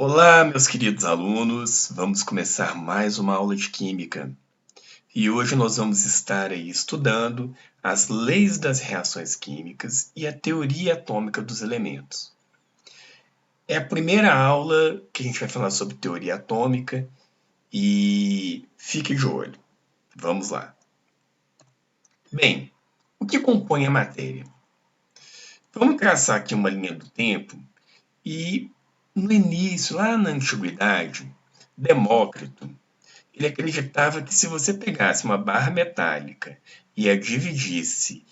Olá, meus queridos alunos, vamos começar mais uma aula de Química. E hoje nós vamos estar aí estudando as leis das reações químicas e a teoria atômica dos elementos. É a primeira aula que a gente vai falar sobre teoria atômica e fique de olho. Vamos lá. Bem, o que compõe a matéria? Vamos traçar aqui uma linha do tempo e no início, lá na antiguidade, Demócrito ele acreditava que se você pegasse uma barra metálica e a dividisse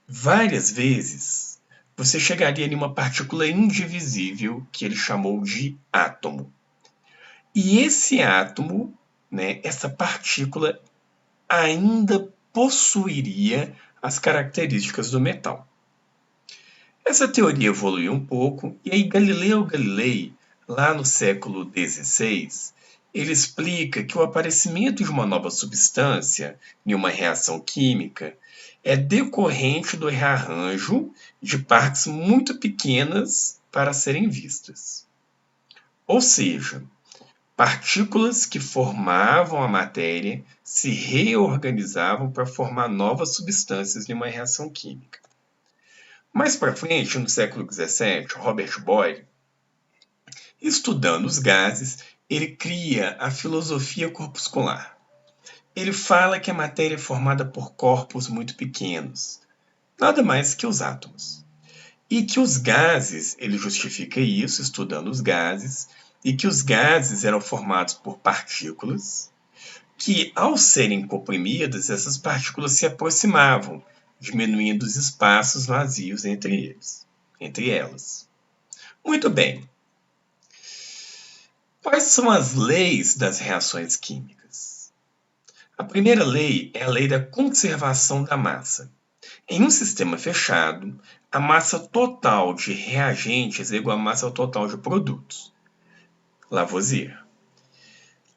várias vezes, você chegaria em uma partícula indivisível que ele chamou de átomo. E esse átomo, essa partícula, ainda possuiria as características do metal. Essa teoria evoluiu um pouco e aí Galileu Galilei, lá no século XVI, ele explica que o aparecimento de uma nova substância em uma reação química é decorrente do rearranjo de partes muito pequenas para serem vistas. Ou seja, partículas que formavam a matéria se reorganizavam para formar novas substâncias em uma reação química. Mais para frente, no século XVII, Robert Boyle, estudando os gases, ele cria a filosofia corpuscular. Ele fala que a matéria é formada por corpos muito pequenos, nada mais que os átomos. E que os gases, ele justifica isso estudando os gases, e que os gases eram formados por partículas, que ao serem comprimidas, essas partículas se aproximavam, diminuindo os espaços vazios entre elas. Muito bem. Quais são as leis das reações químicas? A primeira lei é a lei da conservação da massa. Em um sistema fechado, a massa total de reagentes é igual à massa total de produtos. Lavoisier.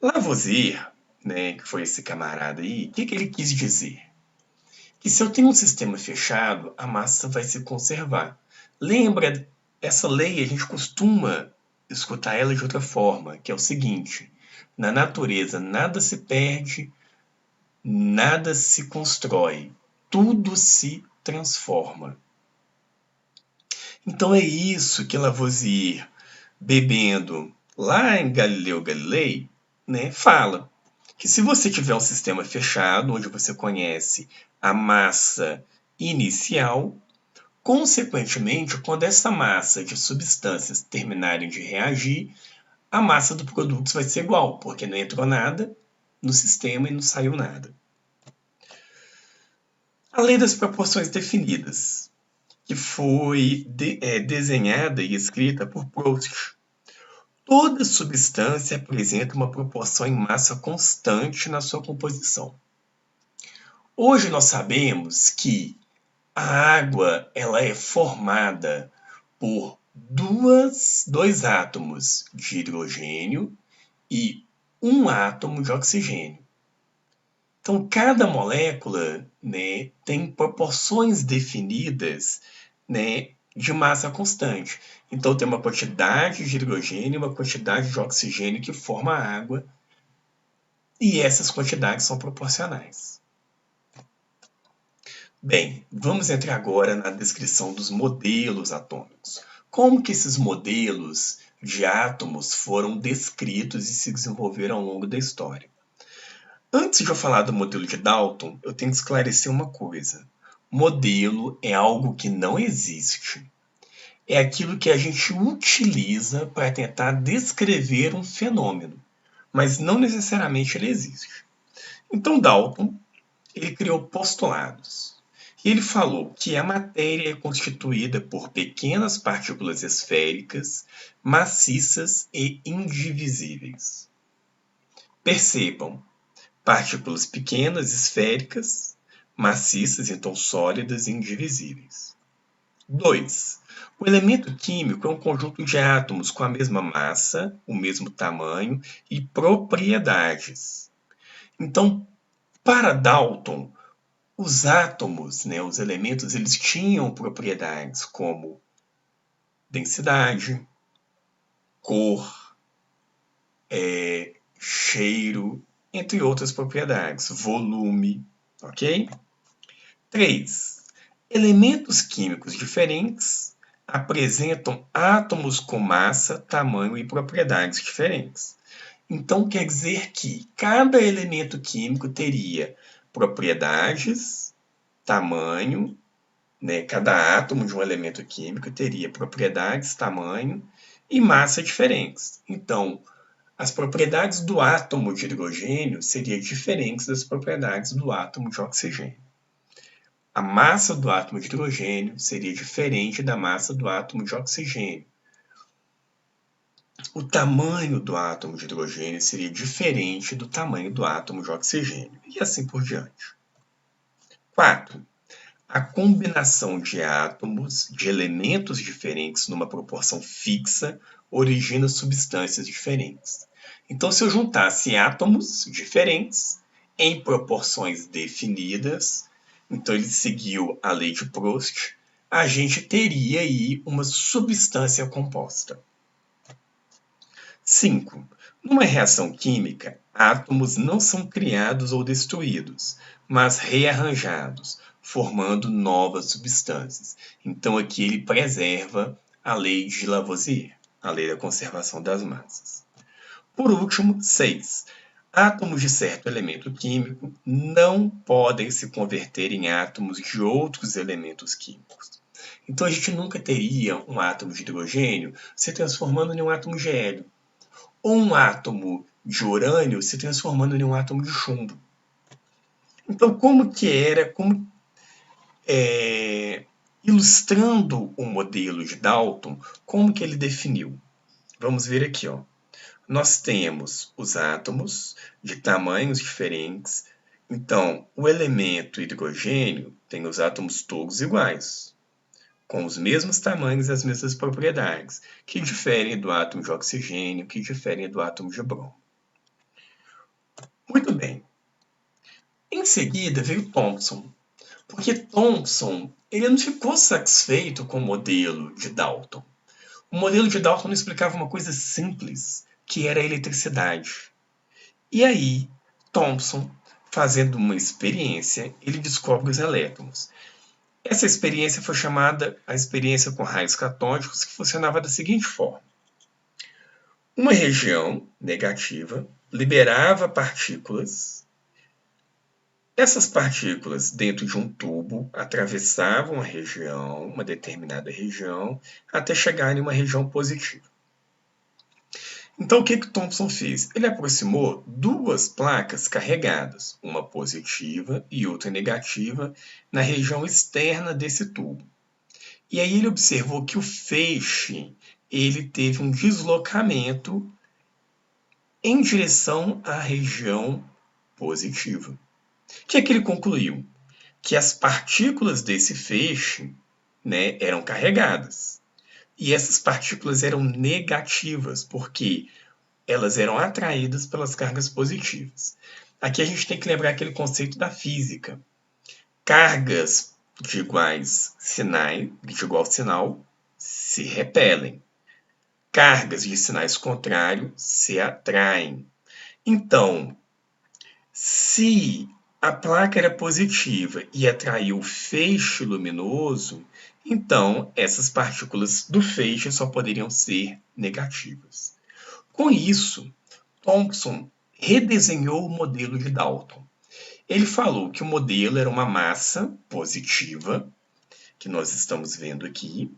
Lavoisier, que foi esse camarada aí, o que ele quis dizer? Que se eu tenho um sistema fechado, a massa vai se conservar. Lembra, essa lei a gente costuma escutar ela de outra forma, que é o seguinte: na natureza nada se perde, nada se constrói, tudo se transforma. Então é isso que Lavoisier, bebendo lá em Galileu Galilei, fala. Que se você tiver um sistema fechado, onde você conhece a massa inicial, consequentemente, quando essa massa de substâncias terminarem de reagir, a massa do produto vai ser igual, porque não entrou nada no sistema e não saiu nada. A lei das proporções definidas, que foi desenhada e escrita por Proust. Toda substância apresenta uma proporção em massa constante na sua composição. Hoje nós sabemos que a água ela é formada por dois átomos de hidrogênio e um átomo de oxigênio. Então, cada molécula tem proporções definidas de massa constante. Então, tem uma quantidade de hidrogênio e uma quantidade de oxigênio que forma a água, e essas quantidades são proporcionais. Bem, vamos entrar agora na descrição dos modelos atômicos. Como que esses modelos de átomos foram descritos e se desenvolveram ao longo da história? Antes de eu falar do modelo de Dalton, eu tenho que esclarecer uma coisa. Modelo é algo que não existe. É aquilo que a gente utiliza para tentar descrever um fenômeno, mas não necessariamente ele existe. Então Dalton, ele criou postulados. E ele falou que a matéria é constituída por pequenas partículas esféricas, maciças e indivisíveis. Percebam, partículas pequenas, esféricas, maciças, então sólidas e indivisíveis. 2. O elemento químico é um conjunto de átomos com a mesma massa, o mesmo tamanho e propriedades. Então, para Dalton, os átomos, os elementos, eles tinham propriedades como densidade, cor, cheiro, entre outras propriedades, volume, ok? 3. Elementos químicos diferentes apresentam átomos com massa, tamanho e propriedades diferentes. Então, quer dizer que cada elemento químico teria propriedades, tamanho, né? Cada átomo de um elemento químico teria propriedades, tamanho e massa diferentes. Então, as propriedades do átomo de hidrogênio seriam diferentes das propriedades do átomo de oxigênio. A massa do átomo de hidrogênio seria diferente da massa do átomo de oxigênio. O tamanho do átomo de hidrogênio seria diferente do tamanho do átomo de oxigênio, e assim por diante. 4. A combinação de átomos de elementos diferentes numa proporção fixa origina substâncias diferentes. Então, se eu juntasse átomos diferentes em proporções definidas, então ele seguiu a lei de Proust, a gente teria aí uma substância composta. 5. Numa reação química, átomos não são criados ou destruídos, mas rearranjados, formando novas substâncias. Então aqui ele preserva a lei de Lavoisier, a lei da conservação das massas. Por último, 6. Átomos de certo elemento químico não podem se converter em átomos de outros elementos químicos. Então a gente nunca teria um átomo de hidrogênio se transformando em um átomo de hélio, ou um átomo de urânio se transformando em um átomo de chumbo. Então, ilustrando o modelo de Dalton, como que ele definiu? Vamos ver aqui, ó. Nós temos os átomos de tamanhos diferentes. Então, o elemento hidrogênio tem os átomos todos iguais, com os mesmos tamanhos e as mesmas propriedades, que diferem do átomo de oxigênio, que diferem do átomo de bromo. Muito bem. Em seguida veio Thomson, porque Thomson ele não ficou satisfeito com o modelo de Dalton. O modelo de Dalton explicava uma coisa simples, que era a eletricidade. E aí, Thomson, fazendo uma experiência, ele descobre os elétrons. Essa experiência foi chamada a experiência com raios catódicos, que funcionava da seguinte forma. Uma região negativa liberava partículas. Essas partículas, dentro de um tubo, atravessavam a região, uma determinada região, até chegar em uma região positiva. Então, o que Thomson fez? Ele aproximou duas placas carregadas, uma positiva e outra negativa, na região externa desse tubo. E aí ele observou que o feixe ele teve um deslocamento em direção à região positiva. O que é que ele concluiu? Que as partículas desse feixe, né, eram carregadas. E essas partículas eram negativas, porque elas eram atraídas pelas cargas positivas. Aqui a gente tem que lembrar aquele conceito da física. Cargas de igual sinal se repelem. Cargas de sinais contrários se atraem. Então, se a placa era positiva e atraiu o feixe luminoso, então essas partículas do feixe só poderiam ser negativas. Com isso, Thomson redesenhou o modelo de Dalton. Ele falou que o modelo era uma massa positiva, que nós estamos vendo aqui,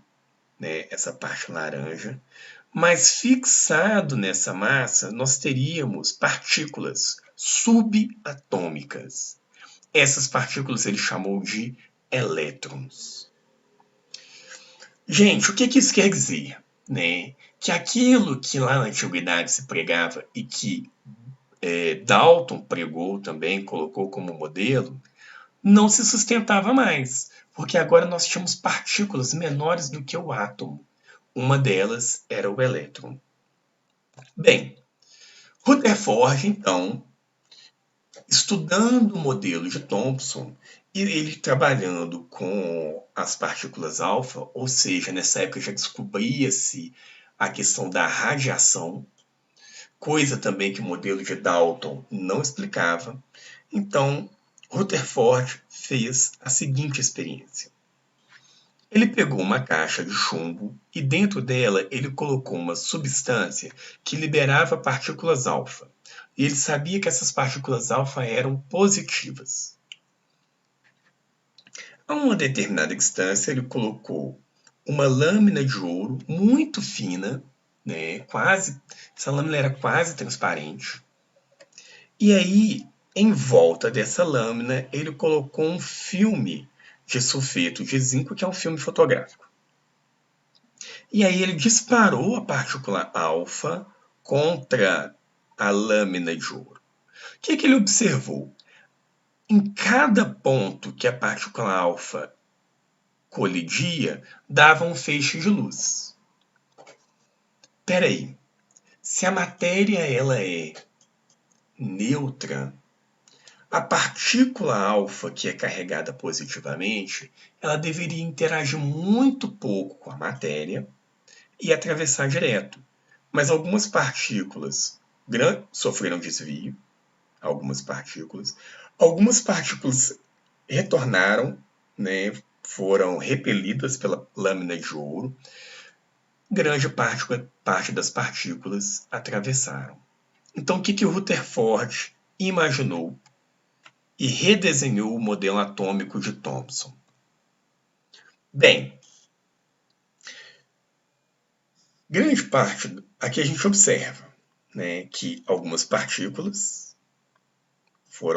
né, essa parte laranja, mas fixado nessa massa nós teríamos partículas subatômicas. Essas partículas ele chamou de elétrons. Gente, o que isso quer dizer? Né? Que aquilo que lá na antiguidade se pregava e que Dalton pregou também, colocou como modelo, não se sustentava mais, porque agora nós tínhamos partículas menores do que o átomo. Uma delas era o elétron. Bem, Rutherford, então, estudando o modelo de Thomson, e ele trabalhando com as partículas alfa, ou seja, nessa época já descobria-se a questão da radiação, coisa também que o modelo de Dalton não explicava. Então, Rutherford fez a seguinte experiência. Ele pegou uma caixa de chumbo e dentro dela ele colocou uma substância que liberava partículas alfa. E ele sabia que essas partículas alfa eram positivas. A uma determinada distância ele colocou uma lâmina de ouro muito fina, né? Essa lâmina era quase transparente. E aí, em volta dessa lâmina, ele colocou um filme de sulfeto de zinco, que é um filme fotográfico. E aí ele disparou a partícula alfa contra a lâmina de ouro. O que ele observou? Em cada ponto que a partícula alfa colidia, dava um feixe de luz. Espera aí, se a matéria ela é neutra, a partícula alfa que é carregada positivamente, ela deveria interagir muito pouco com a matéria e atravessar direto. Mas algumas partículas sofreram desvio, algumas partículas retornaram, né, foram repelidas pela lâmina de ouro, grande parte das partículas atravessaram. Então, o que o Rutherford imaginou e redesenhou o modelo atômico de Thomson? Bem, grande parte, aqui a gente observa, né, que algumas partículas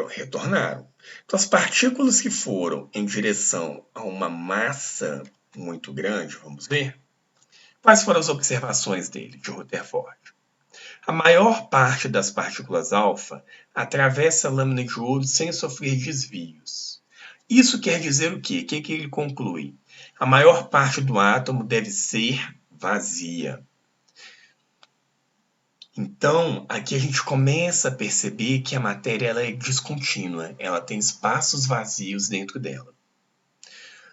retornaram. Então, as partículas que foram em direção a uma massa muito grande, vamos ver, quais foram as observações dele, de Rutherford? A maior parte das partículas alfa atravessa a lâmina de ouro sem sofrer desvios. Isso quer dizer o quê? O que ele conclui? A maior parte do átomo deve ser vazia. Então, aqui a gente começa a perceber que a matéria ela é descontínua, ela tem espaços vazios dentro dela.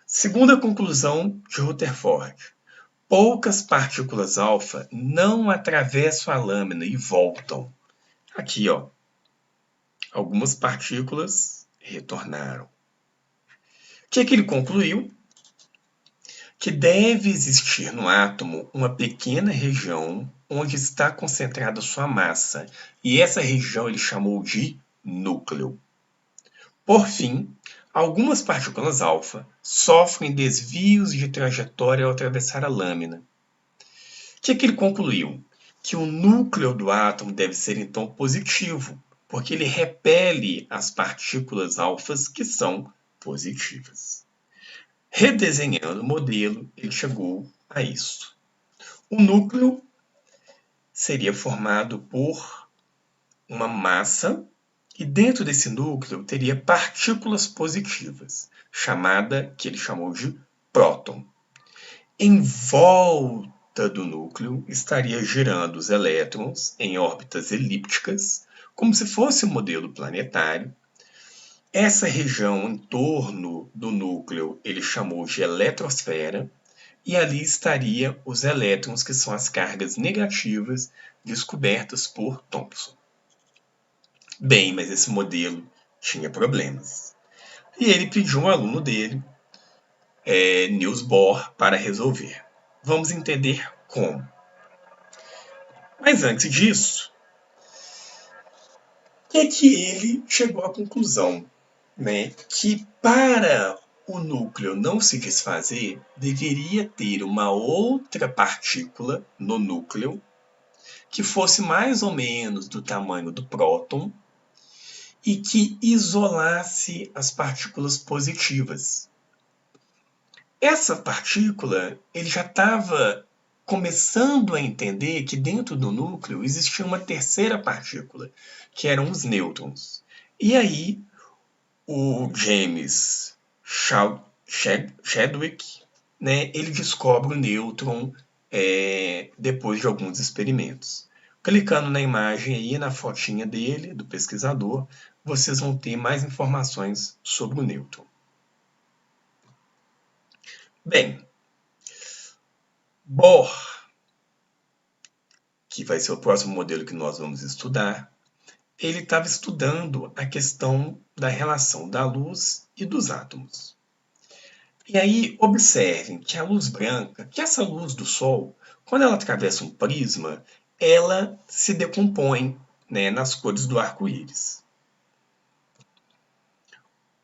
Segunda conclusão de Rutherford: poucas partículas alfa não atravessam a lâmina e voltam. Aqui, ó, algumas partículas retornaram. O que ele concluiu? Que deve existir no átomo uma pequena região onde está concentrada sua massa, e essa região ele chamou de núcleo. Por fim, algumas partículas alfa sofrem desvios de trajetória ao atravessar a lâmina. O que ele concluiu? Que o núcleo do átomo deve ser então positivo, porque ele repele as partículas alfas que são positivas. Redesenhando o modelo, ele chegou a isso. O núcleo seria formado por uma massa e dentro desse núcleo teria partículas positivas, que ele chamou de próton. Em volta do núcleo estaria girando os elétrons em órbitas elípticas, como se fosse um modelo planetário. Essa região em torno do núcleo ele chamou de eletrosfera, e ali estariam os elétrons, que são as cargas negativas descobertas por Thomson. Bem, mas esse modelo tinha problemas. E ele pediu um aluno dele, Niels Bohr, para resolver. Vamos entender como. Mas antes disso, que ele chegou à conclusão, né, que para o núcleo não se desfazer, deveria ter uma outra partícula no núcleo que fosse mais ou menos do tamanho do próton e que isolasse as partículas positivas. Essa partícula, ele já estava começando a entender que dentro do núcleo existia uma terceira partícula, que eram os nêutrons. E aí, o James Chadwick, né, ele descobre o nêutron depois de alguns experimentos. Clicando na imagem aí, na fotinha dele, do pesquisador, vocês vão ter mais informações sobre o nêutron. Bem, Bohr, que vai ser o próximo modelo que nós vamos estudar, ele estava estudando a questão da relação da luz e dos átomos. E aí, observem que a luz branca, que essa luz do Sol, quando ela atravessa um prisma, ela se decompõe, né, nas cores do arco-íris.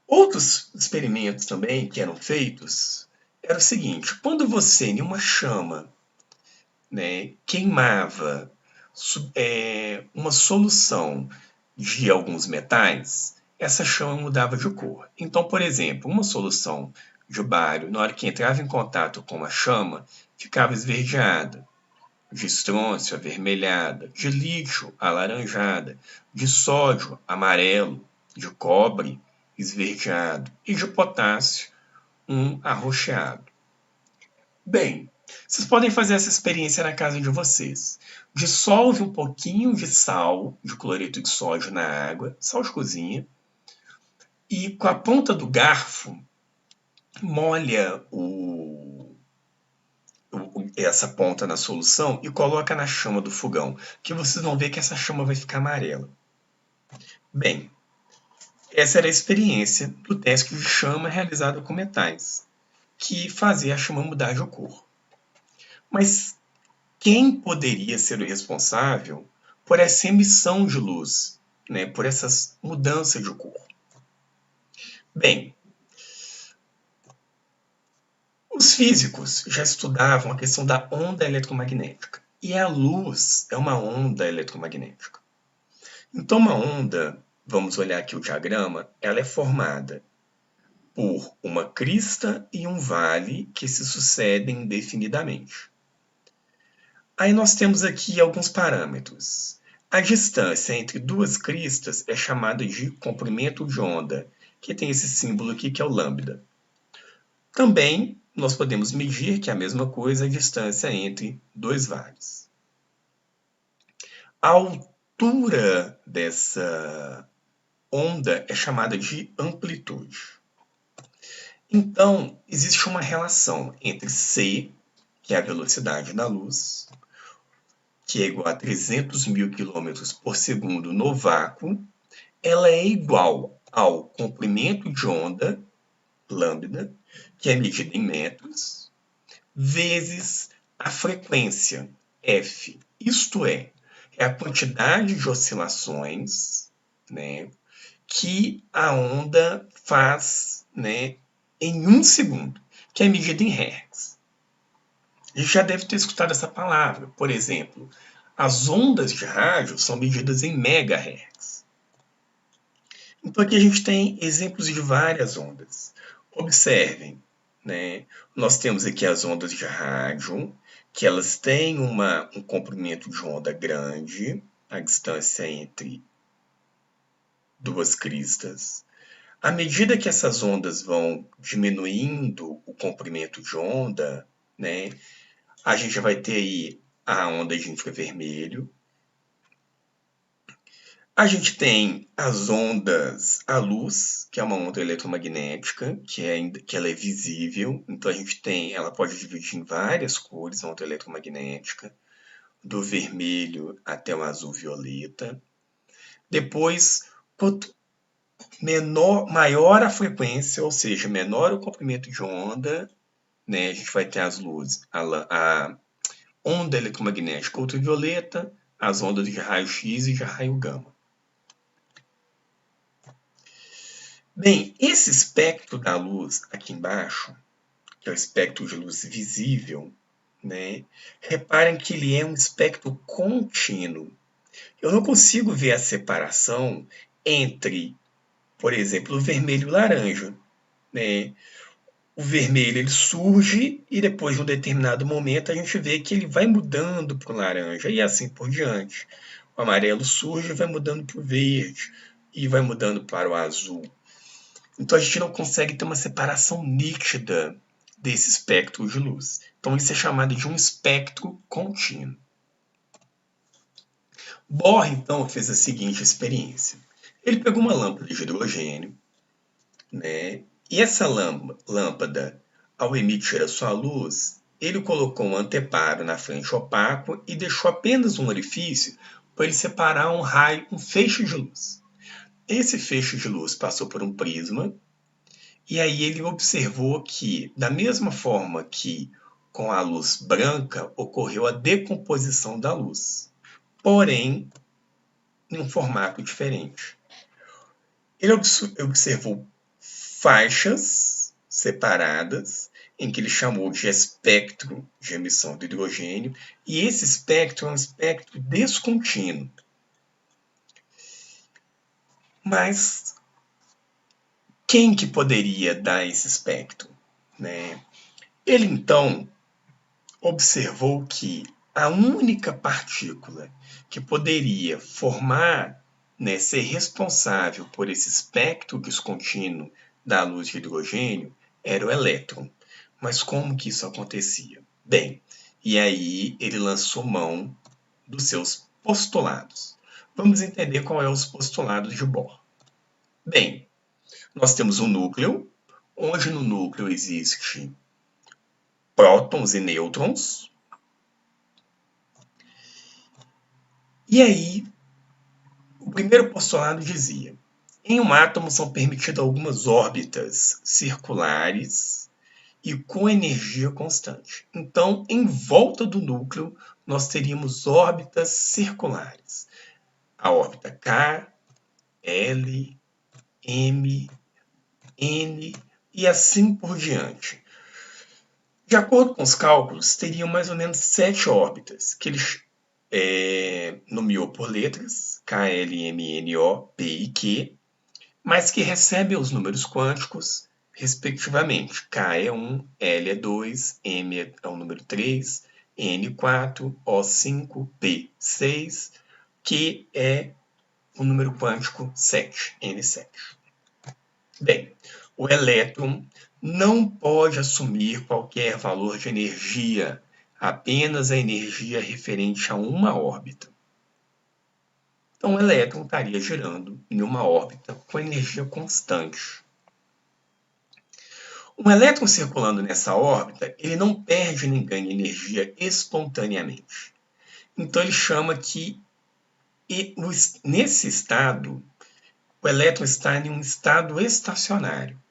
Outros experimentos também que eram feitos era o seguinte: quando você, em uma chama, né, queimava uma solução de alguns metais, essa chama mudava de cor. Então, por exemplo, uma solução de bário, na hora que entrava em contato com a chama, ficava esverdeada, de estrôncio avermelhada, de lítio alaranjada, de sódio amarelo, de cobre esverdeado e de potássio arroxeado. Bem, vocês podem fazer essa experiência na casa de vocês. Dissolve um pouquinho de sal, de cloreto de sódio na água, sal de cozinha, e com a ponta do garfo molha essa ponta na solução e coloca na chama do fogão, que vocês vão ver que essa chama vai ficar amarela. Bem, essa era a experiência do teste de chama realizado com metais, que fazia a chama mudar de cor. Mas quem poderia ser o responsável por essa emissão de luz, né, por essas mudanças de cor? Bem, os físicos já estudavam a questão da onda eletromagnética. E a luz é uma onda eletromagnética. Então, uma onda, vamos olhar aqui o diagrama, ela é formada por uma crista e um vale que se sucedem indefinidamente. Aí nós temos aqui alguns parâmetros. A distância entre duas cristas é chamada de comprimento de onda, que tem esse símbolo aqui que é o lambda. Também nós podemos medir, que é a mesma coisa, a distância entre dois vales. A altura dessa onda é chamada de amplitude. Então, existe uma relação entre c, que é a velocidade da luz, que é igual a 300 mil km por segundo no vácuo, ela é igual ao comprimento de onda, lambda, que é medida em metros, vezes a frequência, f. Isto é a quantidade de oscilações, né, que a onda faz, né, em 1 segundo, que é medida em hertz. A gente já deve ter escutado essa palavra. Por exemplo, as ondas de rádio são medidas em megahertz. Então aqui a gente tem exemplos de várias ondas. Observem, né? Nós temos aqui as ondas de rádio, que elas têm um comprimento de onda grande, a distância entre duas cristas. À medida que essas ondas vão diminuindo o comprimento de onda, né, a gente vai ter aí a onda de infravermelho. A gente tem as ondas, a luz, que é uma onda eletromagnética, que ela é visível. Então a gente tem, ela pode dividir em várias cores, a onda eletromagnética, do vermelho até o azul violeta. Depois, quanto maior a frequência, ou seja, menor o comprimento de onda, né, a gente vai ter as luzes, a onda eletromagnética ultravioleta, as ondas de raio-x e de raio gama. Bem, esse espectro da luz aqui embaixo, que é o espectro de luz visível, né, reparem que ele é um espectro contínuo. Eu não consigo ver a separação entre, por exemplo, o vermelho e o laranja, né? O vermelho ele surge e depois de um determinado momento a gente vê que ele vai mudando para o laranja e assim por diante. O amarelo surge e vai mudando para o verde e vai mudando para o azul. Então a gente não consegue ter uma separação nítida desse espectro de luz. Então isso é chamado de um espectro contínuo. Bohr então fez a seguinte experiência. Ele pegou uma lâmpada de hidrogênio, né? E essa lâmpada, ao emitir a sua luz, ele colocou um anteparo na frente opaco e deixou apenas um orifício para ele separar um raio, um feixe de luz. Esse feixe de luz passou por um prisma, e aí ele observou que, da mesma forma que com a luz branca ocorreu a decomposição da luz, porém em um formato diferente. Ele observou faixas separadas, em que ele chamou de espectro de emissão do hidrogênio, e esse espectro é um espectro descontínuo. Mas quem que poderia dar esse espectro, né? Ele então observou que a única partícula que poderia formar, né, ser responsável por esse espectro descontínuo da luz de hidrogênio era o elétron. Mas como que isso acontecia? Bem, e aí ele lançou mão dos seus postulados. Vamos entender qual é os postulados de Bohr. Bem, nós temos um núcleo, onde no núcleo existe prótons e nêutrons. E aí, o primeiro postulado dizia: em um átomo são permitidas algumas órbitas circulares e com energia constante. Então, em volta do núcleo, nós teríamos órbitas circulares. A órbita K, L, M, N e assim por diante. De acordo com os cálculos, teriam mais ou menos 7 órbitas, que eles nomeou por letras, K, L, M, N, O, P e Q, mas que recebem os números quânticos, respectivamente. K é 1, L é 2, M é o número 3, N 4, O 5, P 6, Q é o número quântico 7, N 7. Bem, o elétron não pode assumir qualquer valor de energia, apenas a energia referente a uma órbita. Então, o elétron estaria girando em uma órbita com energia constante. Um elétron circulando nessa órbita, ele não perde nem ganha energia espontaneamente. Então, ele chama que, nesse estado, o elétron está em um estado estacionário.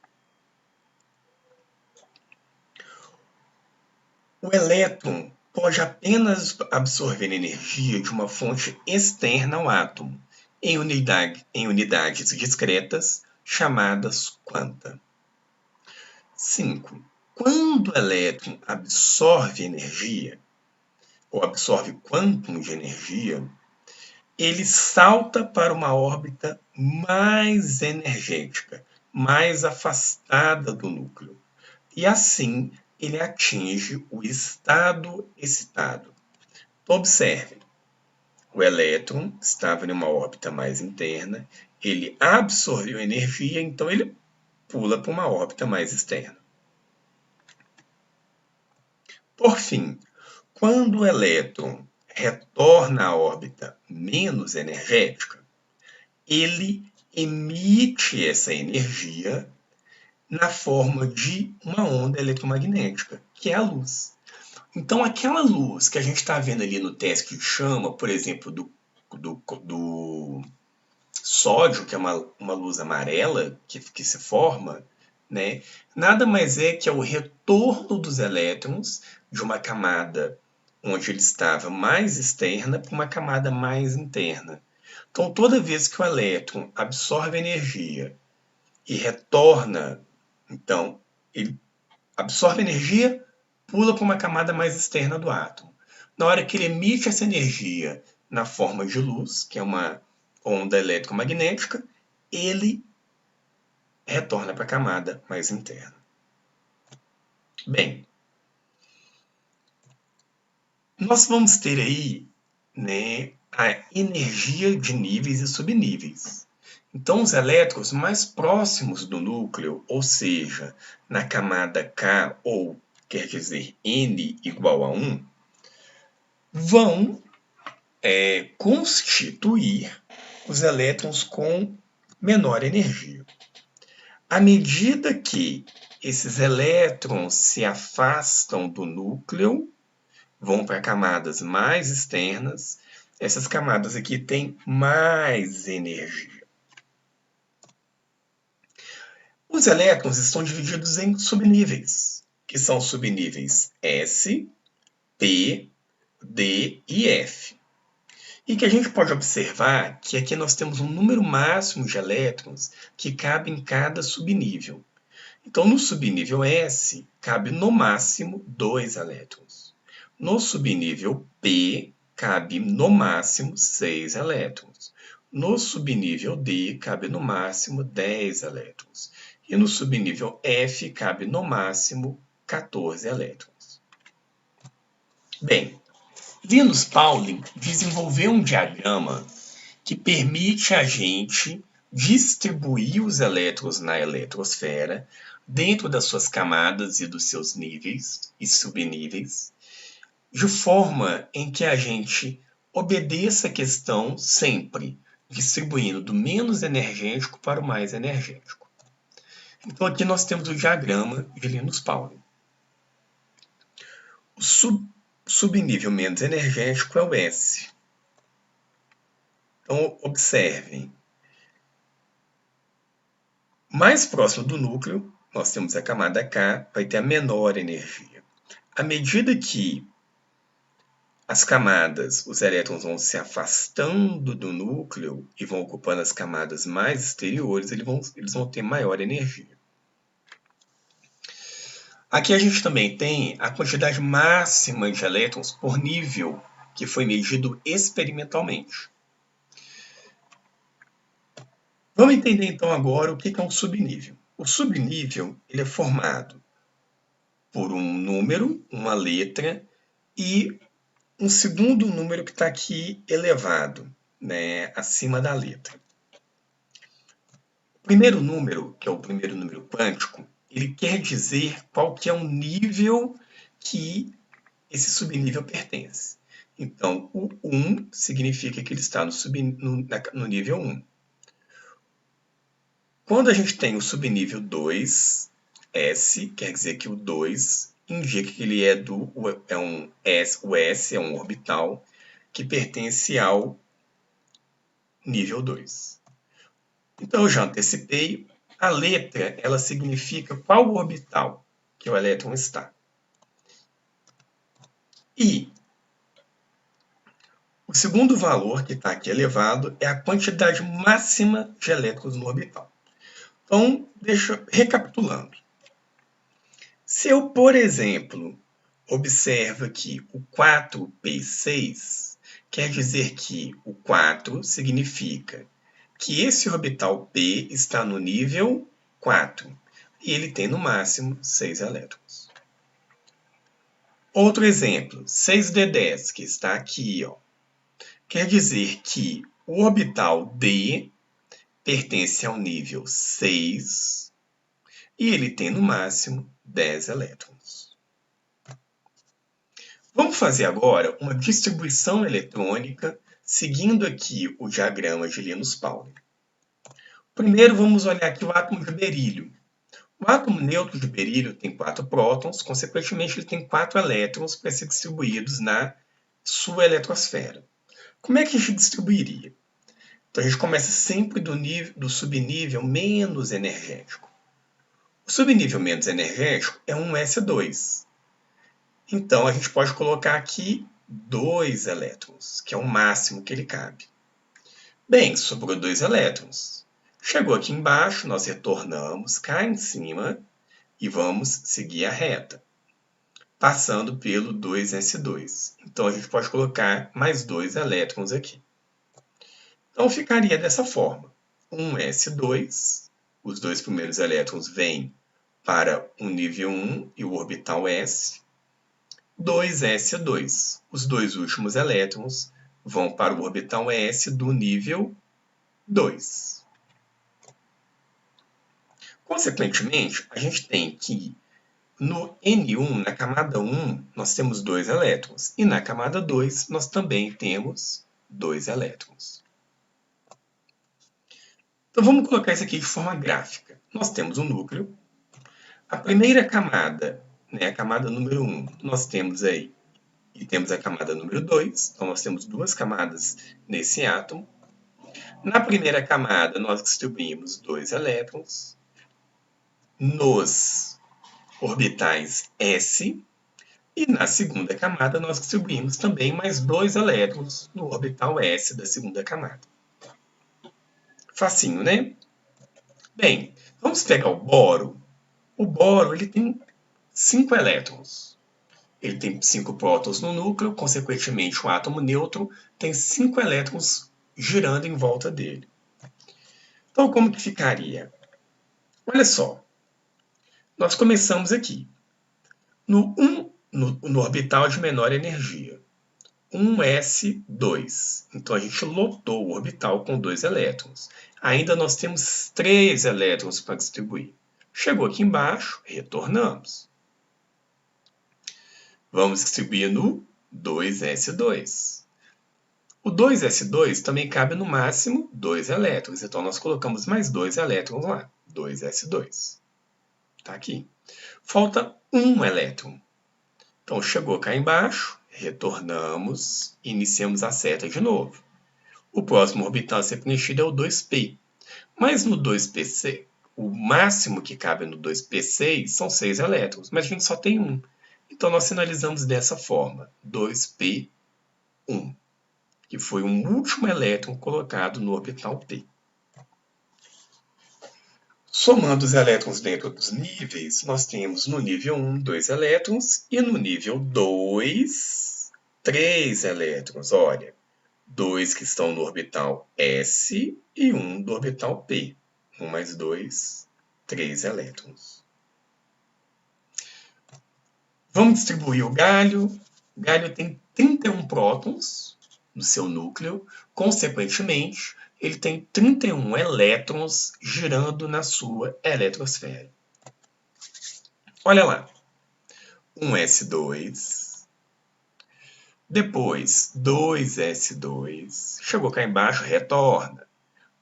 O elétron pode apenas absorver energia de uma fonte externa ao átomo, em unidades discretas, chamadas quanta. 5. Quando o elétron absorve energia, ou absorve quantum de energia, ele salta para uma órbita mais energética, mais afastada do núcleo. E assim ele atinge o estado excitado. Observe, o elétron estava em uma órbita mais interna, ele absorveu energia, então ele pula para uma órbita mais externa. Por fim, quando o elétron retorna à órbita menos energética, ele emite essa energia na forma de uma onda eletromagnética, que é a luz. Então, aquela luz que a gente está vendo ali no teste de chama, por exemplo, do sódio, que é uma luz amarela que se forma, né, nada mais é que o retorno dos elétrons de uma camada onde ele estava mais externa para uma camada mais interna. Então, toda vez que o elétron absorve energia e retorna, então, ele absorve energia, pula para uma camada mais externa do átomo. Na hora que ele emite essa energia na forma de luz, que é uma onda eletromagnética, ele retorna para a camada mais interna. Bem, nós vamos ter aí, né, a energia de níveis e subníveis. Então, os elétrons mais próximos do núcleo, ou seja, na camada K, ou quer dizer N igual a 1, vão constituir os elétrons com menor energia. À medida que esses elétrons se afastam do núcleo, vão para camadas mais externas. Essas camadas aqui têm mais energia. Os elétrons estão divididos em subníveis, que são subníveis S, P, D e F. E que a gente pode observar que aqui nós temos um número máximo de elétrons que cabe em cada subnível. Então, no subnível S, cabe no máximo 2 elétrons. No subnível P, cabe no máximo 6 elétrons. No subnível D, cabe no máximo 10 elétrons. E no subnível F, cabe no máximo 14 elétrons. Bem, Linus Pauling desenvolveu um diagrama que permite a gente distribuir os elétrons na eletrosfera dentro das suas camadas e dos seus níveis e subníveis, de forma em que a gente obedeça a questão sempre distribuindo do menos energético para o mais energético. Então aqui nós temos o diagrama de Linus Pauling. O subnível menos energético é o S. Então, observem. Mais próximo do núcleo, nós temos a camada K, vai ter a menor energia. À medida que as camadas, os elétrons vão se afastando do núcleo e vão ocupando as camadas mais exteriores, eles vão ter maior energia. Aqui a gente também tem a quantidade máxima de elétrons por nível, que foi medido experimentalmente. Vamos entender então agora o que é um subnível. O subnível ele é formado por um número, uma letra e um segundo número que está aqui elevado, né, acima da letra. O primeiro número, que é o primeiro número quântico, ele quer dizer qual que é o nível que esse subnível pertence. Então, o 1 significa que ele está no nível 1. Quando a gente tem o subnível 2, S, quer dizer que o 2 indica que ele o S é um orbital que pertence ao nível 2. Então, eu já antecipei. A letra, ela significa qual orbital que o elétron está. E o segundo valor que está aqui elevado é a quantidade máxima de elétrons no orbital. Então, recapitulando. Se eu, por exemplo, observo aqui o 4p6, quer dizer que o 4 significa que esse orbital P está no nível 4 e ele tem no máximo 6 elétrons. Outro exemplo, 6d10, que está aqui, ó, quer dizer que o orbital D pertence ao nível 6 e ele tem no máximo 10 elétrons. Vamos fazer agora uma distribuição eletrônica seguindo aqui o diagrama de Linus Pauling. Primeiro vamos olhar aqui o átomo de berílio. O átomo neutro de berílio tem 4 prótons, consequentemente ele tem 4 elétrons para ser distribuídos na sua eletrosfera. Como é que a gente distribuiria? Então a gente começa sempre do subnível menos energético. O subnível menos energético é um S2. Então, a gente pode colocar aqui 2 elétrons, que é o máximo que ele cabe. Bem, sobrou 2 elétrons. Chegou aqui embaixo, nós retornamos cá em cima e vamos seguir a reta, passando pelo 2s2. Então, a gente pode colocar mais 2 elétrons aqui. Então, ficaria dessa forma. 1s2, os 2 primeiros elétrons vêm para o nível 1 e o orbital S. 2s2. Os 2 últimos elétrons vão para o orbital S do nível 2. Consequentemente, a gente tem que no N1, na camada 1, nós temos 2 elétrons. E na camada 2, nós também temos 2 elétrons. Então, vamos colocar isso aqui de forma gráfica. Nós temos um núcleo. A primeira camada, né, a camada número 1, nós temos aí, e temos a camada número 2, então nós temos duas camadas nesse átomo. Na primeira camada, nós distribuímos 2 elétrons nos orbitais S, e na segunda camada, nós distribuímos também mais 2 elétrons no orbital S da segunda camada. Facinho, né? Bem, vamos pegar o boro. O boro ele tem 5 elétrons. Ele tem 5 prótons no núcleo, consequentemente, o átomo neutro tem 5 elétrons girando em volta dele. Então, como que ficaria? Olha só, nós começamos aqui no orbital de menor energia, 1s2. Então, a gente lotou o orbital com 2 elétrons. Ainda nós temos 3 elétrons para distribuir. Chegou aqui embaixo, retornamos. Vamos distribuir no 2s2. O 2s2 também cabe no máximo 2 elétrons. Então, nós colocamos mais 2 elétrons lá. 2s2. Está aqui. Falta um elétron. Então, chegou cá embaixo, retornamos e iniciamos a seta de novo. O próximo orbital a ser preenchido é o 2p. Mas no 2p6, o máximo que cabe no 2p6 são 6 elétrons, mas a gente só tem um. Então, nós sinalizamos dessa forma, 2p1, que foi o último elétron colocado no orbital p. Somando os elétrons dentro dos níveis, nós temos no nível 1, 2 elétrons, e no nível 2, 3 elétrons. Olha, 2 que estão no orbital S e 1 do orbital P. 1 mais 2, 3 elétrons. Vamos distribuir o galho. O galho tem 31 prótons no seu núcleo. Consequentemente, ele tem 31 elétrons girando na sua eletrosfera. Olha lá. 1s2. Depois, 2s2. Chegou cá embaixo, retorna.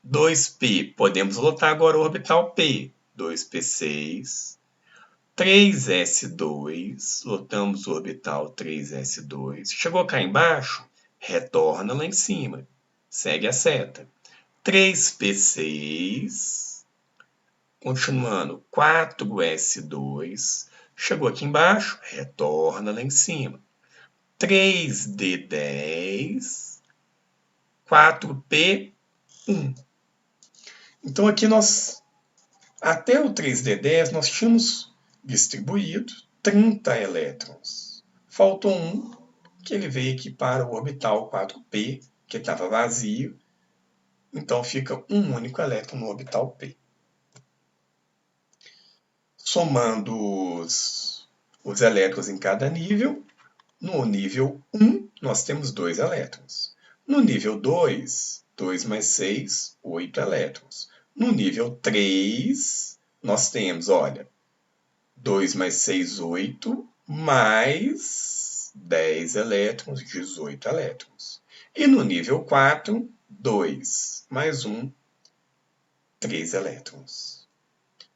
2p, podemos lotar agora o orbital p. 2p6. 3s2, lotamos o orbital 3s2. Chegou cá embaixo, retorna lá em cima. Segue a seta. 3p6, continuando, 4s2, chegou aqui embaixo, retorna lá em cima. 3d10, 4p1. Então aqui nós, até o 3d10, nós tínhamos distribuído 30 elétrons. Faltou um, que ele veio aqui para o orbital 4p, que estava vazio. Então, fica um único elétron no orbital p. Somando os elétrons em cada nível, no nível 1, nós temos 2 elétrons. No nível 2, 2 mais 6, 8 elétrons. No nível 3, nós temos, olha, 2 mais 6, 8, mais 10 elétrons, 18 elétrons. E no nível 4, 2 mais 1, 3 elétrons.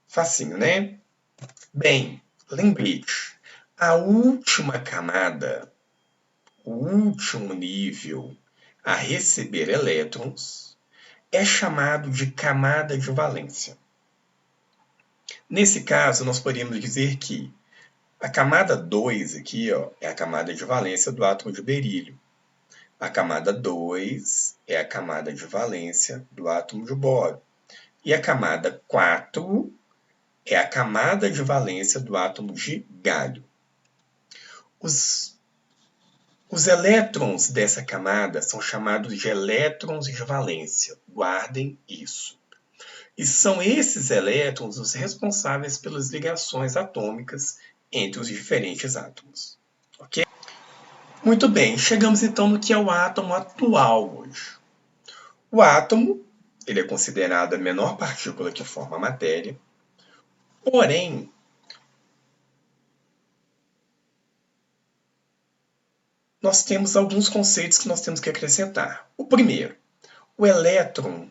Facinho, né? Bem, lembrete, a última camada, o último nível a receber elétrons é chamado de camada de valência. Nesse caso, nós poderíamos dizer que a camada 2 aqui, ó, é a camada de valência do átomo de berílio. A camada 2 é a camada de valência do átomo de boro. E a camada 4 é a camada de valência do átomo de galho. Os elétrons dessa camada são chamados de elétrons de valência. Guardem isso. E são esses elétrons os responsáveis pelas ligações atômicas entre os diferentes átomos. Ok? Muito bem, chegamos então no que é o átomo atual hoje. O átomo, ele é considerado a menor partícula que forma a matéria, porém, nós temos alguns conceitos que nós temos que acrescentar. O primeiro, o elétron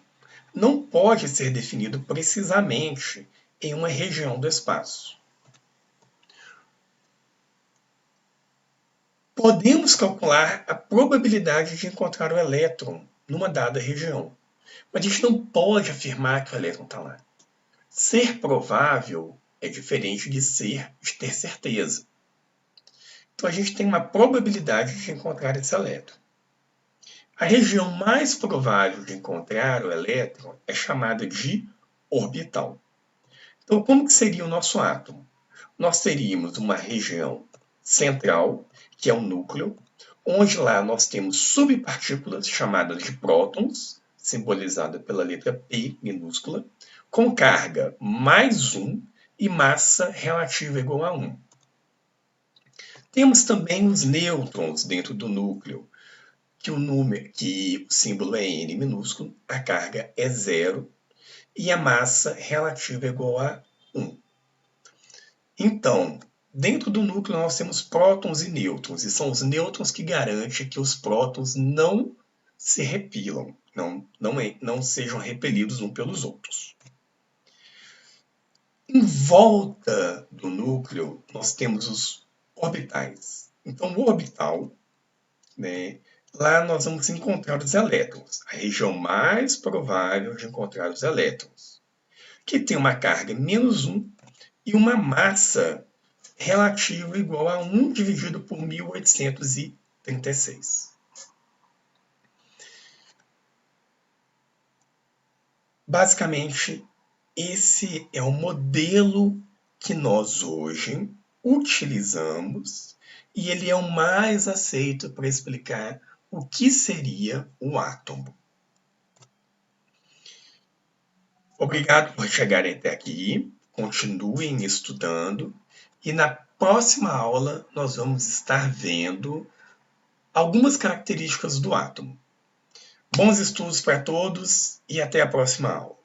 não pode ser definido precisamente em uma região do espaço. Podemos calcular a probabilidade de encontrar o elétron numa dada região, mas a gente não pode afirmar que o elétron está lá. Ser provável é diferente de ter certeza. Então a gente tem uma probabilidade de encontrar esse elétron. A região mais provável de encontrar o elétron é chamada de orbital. Então, como que seria o nosso átomo? Nós teríamos uma região central, que é o núcleo, onde lá nós temos subpartículas chamadas de prótons, simbolizada pela letra P minúscula, com carga mais 1 e massa relativa igual a 1. Temos também os nêutrons dentro do núcleo, que o símbolo é N minúsculo, a carga é 0 e a massa relativa é igual a 1. Então, dentro do núcleo nós temos prótons e nêutrons, e são os nêutrons que garantem que os prótons não se repelam, não sejam repelidos uns pelos outros. Em volta do núcleo, nós temos os orbitais. Então, o orbital, lá nós vamos encontrar os elétrons, a região mais provável de encontrar os elétrons, que tem uma carga menos 1 e uma massa relativa igual a 1 dividido por 1836. Basicamente, esse é o modelo que nós hoje utilizamos e ele é o mais aceito para explicar o que seria o átomo. Obrigado por chegarem até aqui. Continuem estudando e na próxima aula nós vamos estar vendo algumas características do átomo. Bons estudos para todos e até a próxima aula.